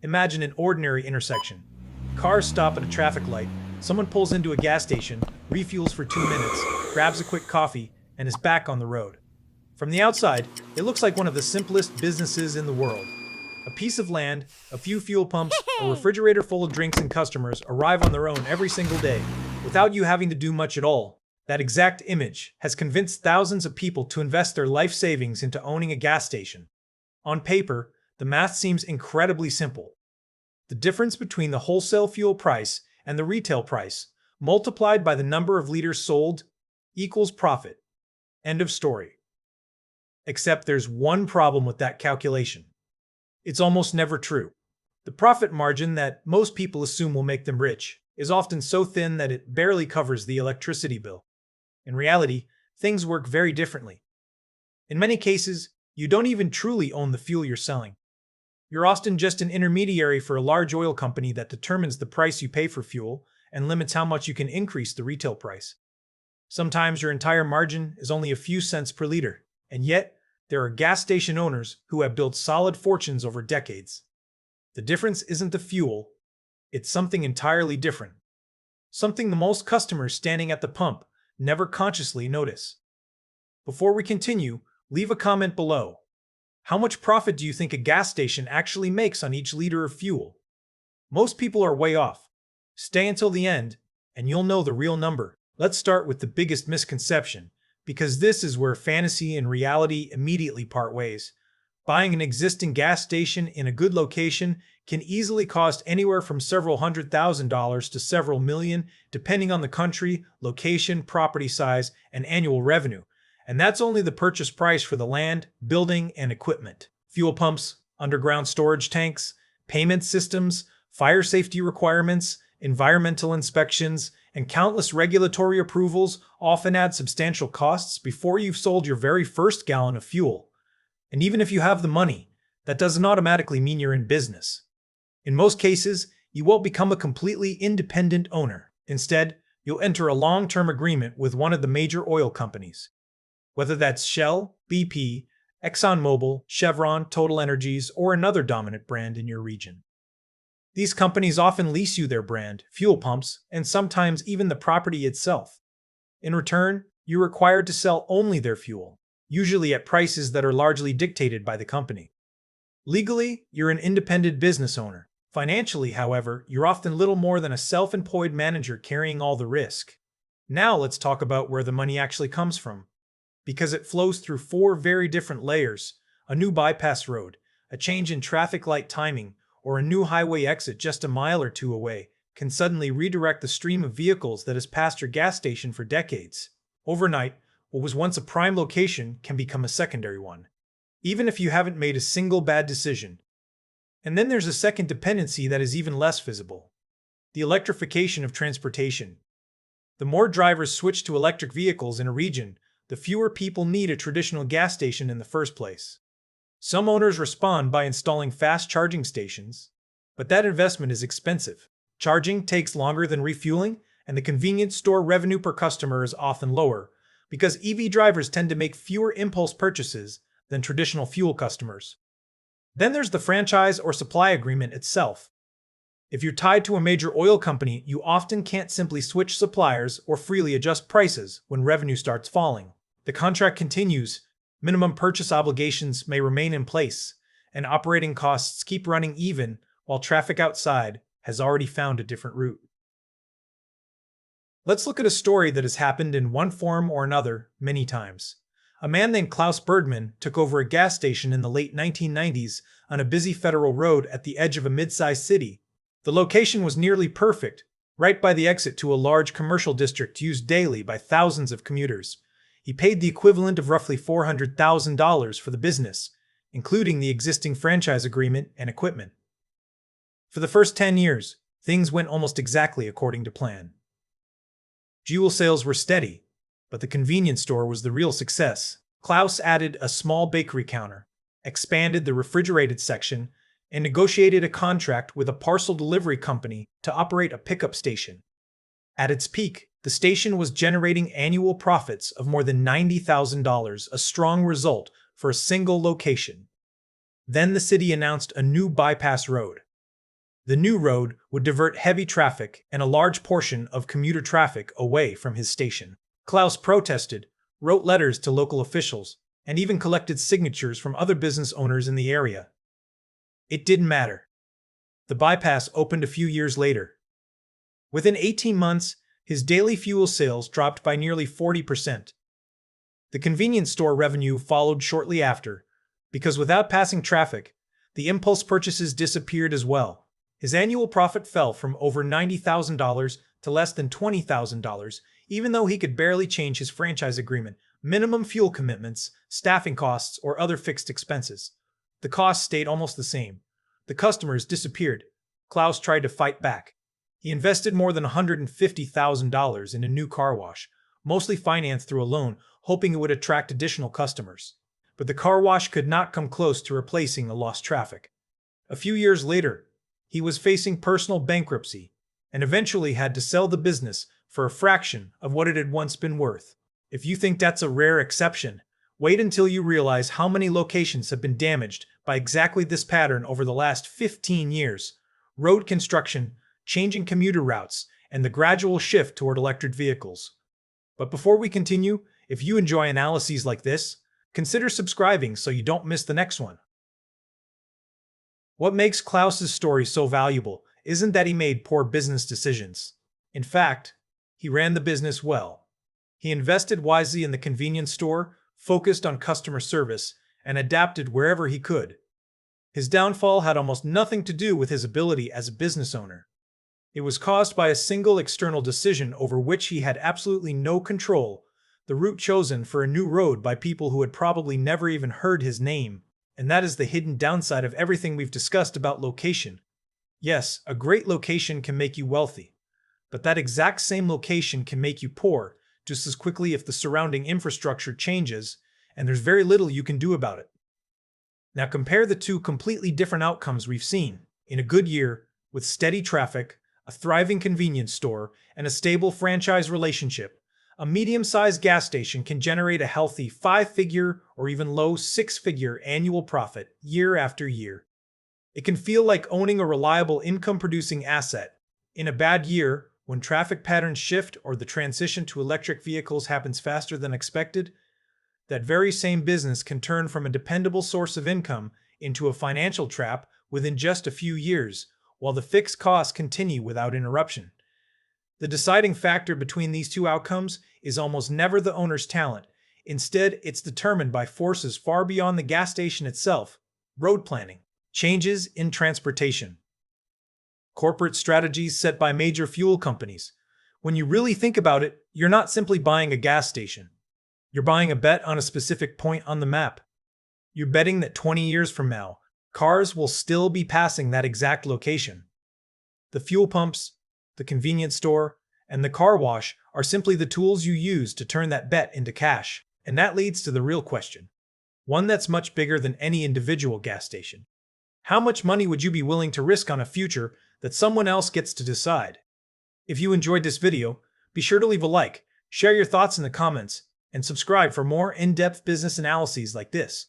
Imagine an ordinary intersection. Cars stop at a traffic light, someone pulls into a gas station, refuels for 2 minutes, grabs a quick coffee, and is back on the road. From the outside, it looks like one of the simplest businesses in the world. A piece of land, a few fuel pumps, a refrigerator full of drinks, and customers arrive on their own every single day, without you having to do much at all. That exact image has convinced thousands of people to invest their life savings into owning a gas station. On paper, the math seems incredibly simple. The difference between the wholesale fuel price and the retail price, multiplied by the number of liters sold, equals profit. End of story. Except there's one problem with that calculation. It's almost never true. The profit margin that most people assume will make them rich is often so thin that it barely covers the electricity bill. In reality, things work very differently. In many cases, you don't even truly own the fuel you're selling. You're often just an intermediary for a large oil company that determines the price you pay for fuel and limits how much you can increase the retail price. Sometimes your entire margin is only a few cents per liter, and yet there are gas station owners who have built solid fortunes over decades. The difference isn't the fuel, it's something entirely different. Something the most customers standing at the pump never consciously notice. Before we continue, leave a comment below. How much profit do you think a gas station actually makes on each liter of fuel? Most people are way off. Stay until the end, and you'll know the real number. Let's start with the biggest misconception, because this is where fantasy and reality immediately part ways. Buying an existing gas station in a good location can easily cost anywhere from several $100,000 to several million, depending on the country, location, property size, and annual revenue. And that's only the purchase price for the land, building, and equipment. Fuel pumps, underground storage tanks, payment systems, fire safety requirements, environmental inspections, and countless regulatory approvals often add substantial costs before you've sold your very first gallon of fuel. And even if you have the money, that doesn't automatically mean you're in business. In most cases, you won't become a completely independent owner. Instead, you'll enter a long-term agreement with one of the major oil companies. Whether that's Shell, BP, ExxonMobil, Chevron, Total Energies, or another dominant brand in your region. These companies often lease you their brand, fuel pumps, and sometimes even the property itself. In return, you're required to sell only their fuel, usually at prices that are largely dictated by the company. Legally, you're an independent business owner. Financially, however, you're often little more than a self-employed manager carrying all the risk. Now let's talk about where the money actually comes from. Because it flows through 4 very different layers: a new bypass road, a change in traffic light timing, or a new highway exit just a mile or two away can suddenly redirect the stream of vehicles that has passed your gas station for decades. Overnight, what was once a prime location can become a secondary one, even if you haven't made a single bad decision. And then there's a second dependency that is even less visible: the electrification of transportation. The more drivers switch to electric vehicles in a region, the fewer people need a traditional gas station in the first place. Some owners respond by installing fast charging stations, but that investment is expensive. Charging takes longer than refueling, and the convenience store revenue per customer is often lower, because EV drivers tend to make fewer impulse purchases than traditional fuel customers. Then there's the franchise or supply agreement itself. If you're tied to a major oil company, you often can't simply switch suppliers or freely adjust prices when revenue starts falling. The contract continues, minimum purchase obligations may remain in place, and operating costs keep running even while traffic outside has already found a different route. Let's look at a story that has happened in one form or another many times. A man named Klaus Bergman took over a gas station in the late 1990s on a busy federal road at the edge of a mid-sized city. The location was nearly perfect, right by the exit to a large commercial district used daily by thousands of commuters. He paid the equivalent of roughly $400,000 for the business, including the existing franchise agreement and equipment. For the first 10 years, things went almost exactly according to plan. Fuel sales were steady, but the convenience store was the real success. Klaus added a small bakery counter, expanded the refrigerated section, and negotiated a contract with a parcel delivery company to operate a pickup station. At its peak, the station was generating annual profits of more than $90,000, a strong result for a single location. Then the city announced a new bypass road. The new road would divert heavy traffic and a large portion of commuter traffic away from his station. Klaus protested, wrote letters to local officials, and even collected signatures from other business owners in the area. It didn't matter. The bypass opened a few years later. Within 18 months, his daily fuel sales dropped by nearly 40%. The convenience store revenue followed shortly after, because without passing traffic, the impulse purchases disappeared as well. His annual profit fell from over $90,000 to less than $20,000, even though he could barely change his franchise agreement, minimum fuel commitments, staffing costs, or other fixed expenses. The costs stayed almost the same. The customers disappeared. Klaus tried to fight back. He invested more than $150,000 in a new car wash, mostly financed through a loan, hoping it would attract additional customers. But the car wash could not come close to replacing the lost traffic. A few years later, he was facing personal bankruptcy and eventually had to sell the business for a fraction of what it had once been worth. If you think that's a rare exception, wait until you realize how many locations have been damaged by exactly this pattern over the last 15 years. Road construction, changing commuter routes, and the gradual shift toward electric vehicles. But before we continue, if you enjoy analyses like this, consider subscribing so you don't miss the next one. What makes Klaus's story so valuable isn't that he made poor business decisions. In fact, he ran the business well. He invested wisely in the convenience store, focused on customer service, and adapted wherever he could. His downfall had almost nothing to do with his ability as a business owner. It was caused by a single external decision over which he had absolutely no control, the route chosen for a new road by people who had probably never even heard his name. And that is the hidden downside of everything we've discussed about location. Yes, a great location can make you wealthy, but that exact same location can make you poor just as quickly if the surrounding infrastructure changes and there's very little you can do about it. Now compare the two completely different outcomes we've seen. In a good year, with steady traffic, a thriving convenience store, and a stable franchise relationship, a medium-sized gas station can generate a healthy 5-figure or even low 6-figure annual profit year after year. It can feel like owning a reliable income-producing asset. In a bad year, when traffic patterns shift or the transition to electric vehicles happens faster than expected, that very same business can turn from a dependable source of income into a financial trap within just a few years, while the fixed costs continue without interruption. The deciding factor between these two outcomes is almost never the owner's talent. Instead, it's determined by forces far beyond the gas station itself: road planning, changes in transportation, corporate strategies set by major fuel companies. When you really think about it, you're not simply buying a gas station. You're buying a bet on a specific point on the map. You're betting that 20 years from now, cars will still be passing that exact location. The fuel pumps, the convenience store, and the car wash are simply the tools you use to turn that bet into cash. And that leads to the real question, one that's much bigger than any individual gas station. How much money would you be willing to risk on a future that someone else gets to decide? If you enjoyed this video, be sure to leave a like, share your thoughts in the comments, and subscribe for more in-depth business analyses like this.